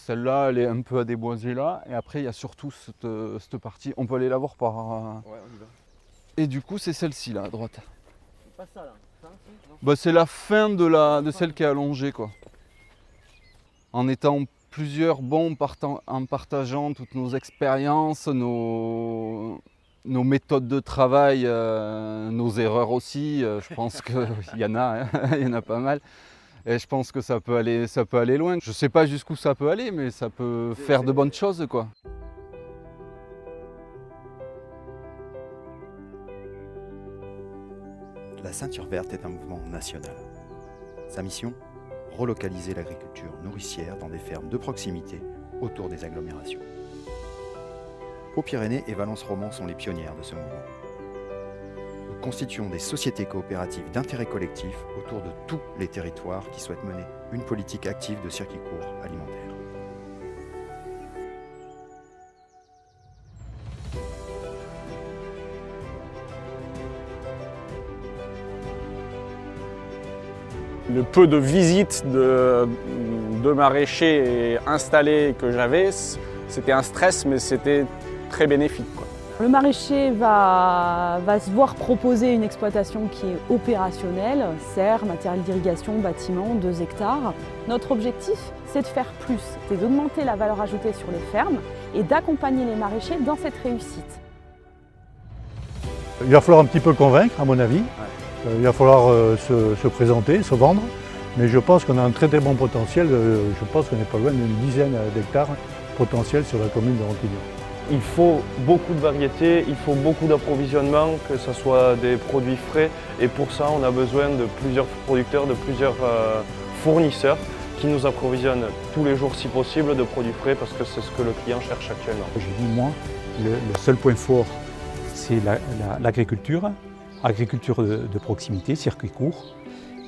celle-là, elle est un peu à déboiser là. Et après, il y a surtout cette partie. On peut aller la voir par. Ouais, on y va. Et du coup, c'est celle-ci là, à droite. C'est pas ça là. Ça, si, non. Bah, c'est la fin de celle qui est allongée, quoi. En étant plusieurs bons, en partageant toutes nos expériences, nos méthodes de travail, nos erreurs aussi. Je pense qu'il y en a, hein, il y en a pas mal. Et je pense que ça peut aller loin. Je sais pas jusqu'où ça peut aller, mais ça peut faire de bonnes choses, quoi. La Ceinture Verte est un mouvement national. Sa mission ? Relocaliser l'agriculture nourricière dans des fermes de proximité autour des agglomérations. Pau-Pyrénées et Valence-Roman sont les pionnières de ce mouvement. Nous constituons des sociétés coopératives d'intérêt collectif autour de tous les territoires qui souhaitent mener une politique active de circuit court alimentaire. Le peu de visites de maraîchers installés que j'avais, c'était un stress, mais c'était très bénéfique, quoi. Le maraîcher va se voir proposer une exploitation qui est opérationnelle, serre, matériel d'irrigation, bâtiment, 2 hectares. Notre objectif, c'est de faire plus, c'est d'augmenter la valeur ajoutée sur les fermes et d'accompagner les maraîchers dans cette réussite. Il va falloir un petit peu convaincre, à mon avis. Il va falloir se présenter, se vendre. Mais je pense qu'on a un très très bon potentiel. Je pense qu'on n'est pas loin d'une dizaine d'hectares potentiels sur la commune de Ronquillion. Il faut beaucoup de variétés, il faut beaucoup d'approvisionnement, que ce soit des produits frais. Et pour ça, on a besoin de plusieurs producteurs, de plusieurs fournisseurs qui nous approvisionnent tous les jours, si possible, de produits frais parce que c'est ce que le client cherche actuellement. J'ai dit, moi, le seul point fort, c'est l'agriculture. Agriculture de proximité, circuit court.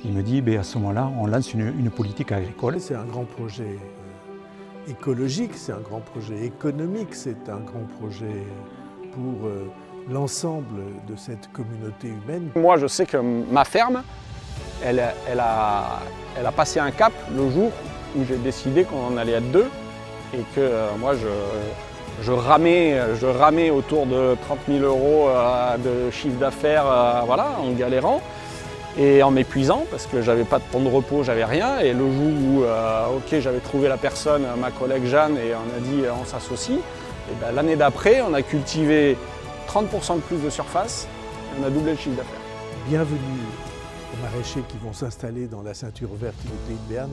Il me dit, à ce moment-là, on lance une politique agricole. C'est un grand projet écologique, c'est un grand projet économique, c'est un grand projet pour l'ensemble de cette communauté humaine. Moi, je sais que ma ferme, elle a passé un cap le jour où j'ai décidé qu'on en allait être 2 et que moi, je ramais autour de 30 000 € de chiffre d'affaires voilà, en galérant et en m'épuisant parce que j'avais pas de temps de repos, j'avais rien. Et le jour où j'avais trouvé la personne, ma collègue Jeanne, et on a dit on s'associe, et l'année d'après, on a cultivé 30% de plus de surface et on a doublé le chiffre d'affaires. Bienvenue aux maraîchers qui vont s'installer dans la Ceinture Verte du Pays de Béarn.